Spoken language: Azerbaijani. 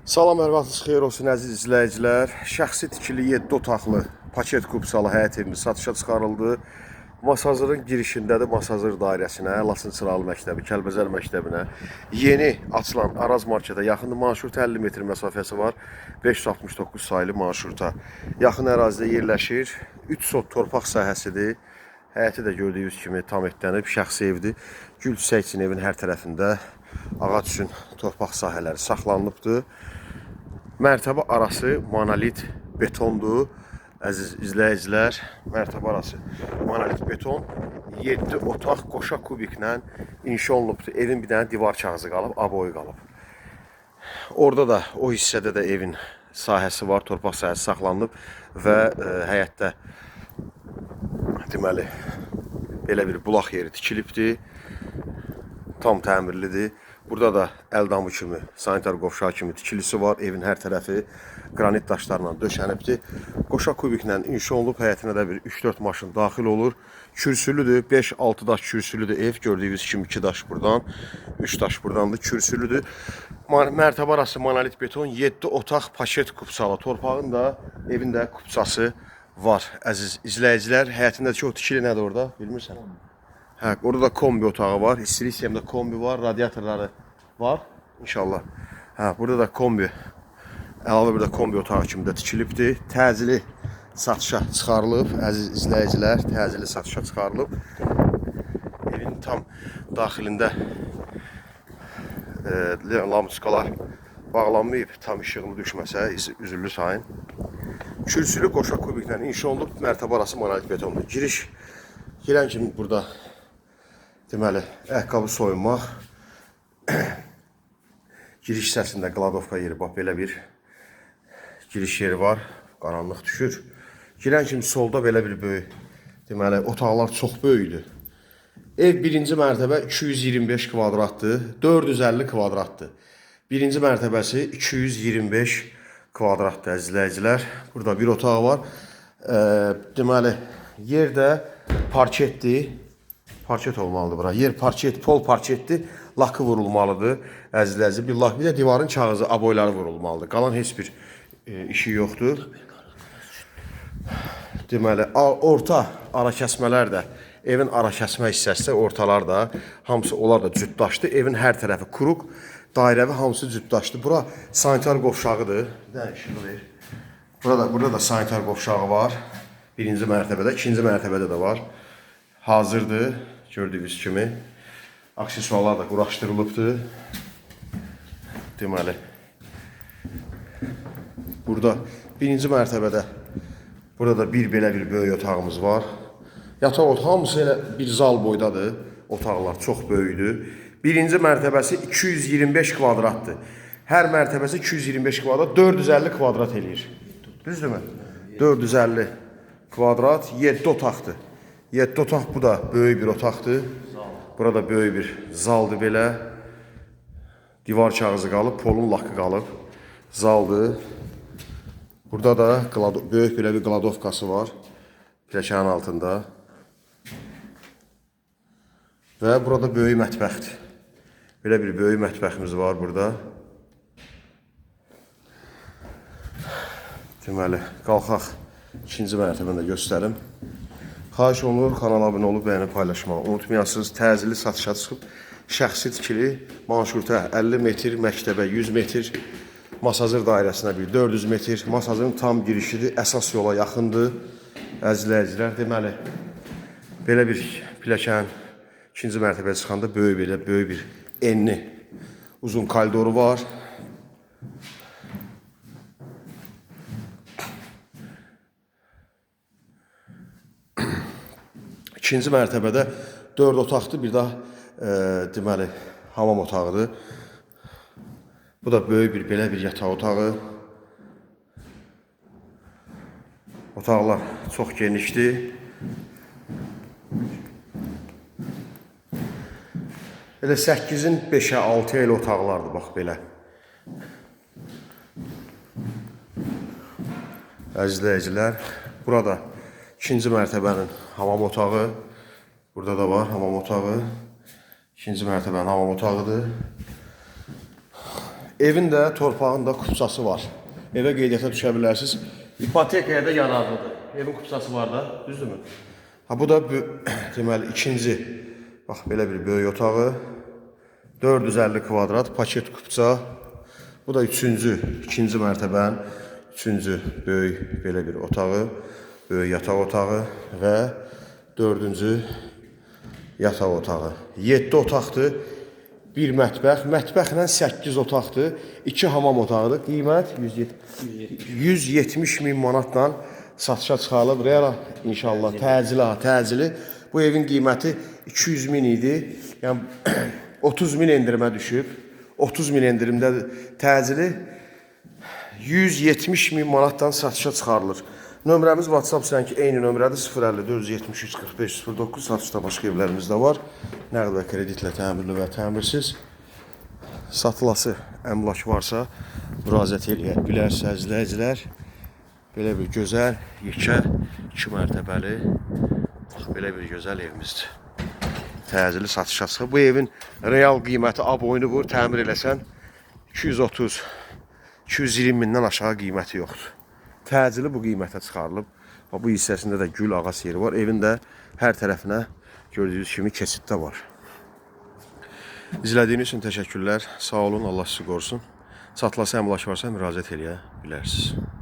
Salam, hər vaxtınız xeyir olsun əziz izləyicilər. Şəxsi tikili 7 otaqlı paket kupsalı həyət evimiz satışa çıxarıldı. Masazırın girişindədir, Masazır dairəsinə, Lasın Çıralı məktəbi, Kəlbəzər məktəbinə yeni açılan Araz marketə yaxındır. Marşruta 50 metr məsafəsi var. 569 sayılı marşruta yaxın ərazidə yerləşir. 3 sot torpaq sahəsidir. Həyəti də gördüyünüz kimi tam etlənib, şəxsi evdir. Gül çiçək üçün evin hər tərəfində ağac üçün torpaq sahələri saxlanılıbdır. Mərtəbə arası monolit betondur. Əziz izləyicilər, mərtəbə arası monolit beton 7 otaq qoşa kubiklə inşa olunubdur. Evin bir dənə divar kağızı qalıb, aboyu qalıb. Orada da, o hissədə də evin sahəsi var, torpaq sahəsi saxlanılıb və həyətdə deməli belə bir bulaq yeri tikilibdir. Tam təmirlidir. Burada da əldamı kimi, sanitar qovşağı kimi tikilisi var. Evin hər tərəfi qranit daşlarla döşənibdir. Qoşa kubiklə inşa olunub, həyətinə də bir 3-4 maşın daxil olur. Kürsülüdür, 5-6 daş kürsülüdür ev. Gördüyünüz kimi 2 daş buradan, 3 daş buradan da kürsülüdür. Mərtəbə arası monolit beton, 7 otaq paket kupsalı. Torpağın da, evin də kupsası var. Əziz izləyicilər, həyətindəki o tikili nədir orada, bilmirsən? Hə, orada da kombi otağı var. İstilik sistemdə kombi var, radiatorları var inşallah. Hə, burada da kombi, əlavə bir də kombi otağı kimi də tikilibdir. Təcili satışa çıxarılıb, əziz izləyicilər, təcili satışa çıxarılıb. Evin tam daxilində lampoçkalar bağlanmayıb, tam işığını düşməsə, üzüllü sayın. Kürsülü qoşa kubiklə inşa olunub, mərtəbə arası monolit betondur. Girən kimi burada deməli, ayaqqabı soyunmaq, giriş hissəsində qladovka yeri, bax, belə bir giriş yeri var, qaranlıq düşür. Girən kimi solda belə bir böyük, deməli, otaqlar çox böyükdür. Ev birinci mərtəbə 225 kvadratdır, 450 kvadratdır. Birinci mərtəbəsi 225 kvadratdır, əzizləyicilər. Burada bir otaq var. Deməli, yerdə parketdir. Parket olmalıdır bura. Yer parket, pol parketdir. Lakı vurulmalıdır. Əzizləyici bir lak, bir də divarın kağızı, aboyları vurulmalıdır. Qalan heç bir işi yoxdur. Deməli, orta ara kəsmələr də, evin ara kəsmə hissəsi ortalar da, hamısı onlar da cütdaşdır. Evin hər tərəfi kuruq, dairəvi hamısı cütdaşdır. Bura sanitar qovşağıdır. Burada da sanitar qovşağı var. Birinci mərtəbədə, ikinci mərtəbədə də var. Hazırdır, gördüyünüz kimi. Aksesuarlar da quraşdırılıbdır. Deməli, burada birinci mərtəbədə, burada bir belə bir böyük otağımız var. Yataq otağı hamısı elə bir zal boydadır. Otaqlar çox böyükdür. Birinci mərtəbəsi 225 kvadratdır. Hər mərtəbəsi 225 kvadrat, 450 kvadrat eləyir. Düzdürmü? 450 kvadrat, 7 otaqdır. 7 otaq, bu da böyük bir otaqdır. Burada böyük bir zaldır belə. Divar kağızı qalıb, polun lakı qalıb. Zaldır. Burada da böyük belə bir qladovkası var. Pilləkənin altında. Və burada böyük mətbəxdir. Belə bir böyük mətbəximiz var burada. Deməli, qalxaq ikinci mərtəbəni də göstərim. Xahiş olunur, kanala abunə olub, bəyənib paylaşmağı unutmayasınız. Təcili satışa çıxıb, şəxsi tikili, marşruta 50 metr, məktəbə 100 metr, Masazır dairəsinə bir 400 metr, Masazırın tam girişidir, əsas yola yaxındır. Əzizləyicilər, deməli, belə bir pilləkənin ikinci mərtəbəyə çıxanda böyük bir enli, uzun koridoru var. İkinci mərtəbədə 4 otaqdır, bir daha deməli, hamam otağıdır. Bu da böyük bir, belə bir yataq otağı. Otaqlar çox genişdir. Elə 8-in 5-ə 6-ya elə otaqlardır, bax belə. Əzizləyicilər, burada ikinci mərtəbənin hamam otağı, burada da var hamam otağı. İkinci mərtəbənin hamam otağıdır. Evin də torpağın da kupçası var. Evə qeydiyyata düşə bilərsiniz. İpotekaya da yararlıdır. Evin kupçası var da, düzdürmü? Ha, bu da deməli ikinci, bax belə bir böyük otağı. 450 kvadrat paket kupça. Bu da ikinci mərtəbənin üçüncü böyük belə bir otağı, böyük yataq otağı və dördüncü yataq otağı. 7 otaqdır, bir mətbəx. Mətbəxlə 8 otaqdır, 2 hamam otağıdır. Qiymət 170 min manatla satışa çıxarılıb. Real inşallah təcili. Bu evin qiyməti 200 min idi. Yəni 30 min endirimə düşüb. 30 min endirimdə təcili 170 min manatdan satışa çıxarılır. Nömrəmiz WhatsApp sənki eyni nömrədir. 054 73 45 09. Satışda başqa evlərimiz də var. Nəqd və kreditlə təmirli və təmirsiz. Satılası əmlak varsa müraciət edə bilərsiniz izləyicilər. Belə bir gözəl, yekə, 2 mərtəbəli, belə bir gözəl evimizdir. Təcili satışa çıxır. Bu evin real qiyməti aboyunu vur, təmir eləsən 230-220 mindən aşağı qiyməti yoxdur. Təcili bu qiymətə çıxarılıb. Bu hissəsində də gül ağac yeri var. Evin də hər tərəfinə gördüyünüz kimi keçid də var. İzlədiyiniz üçün təşəkkürlər. Sağ olun, Allah sizi qorusun. Satılası əmlak varsa müraciət eləyə bilərsiniz.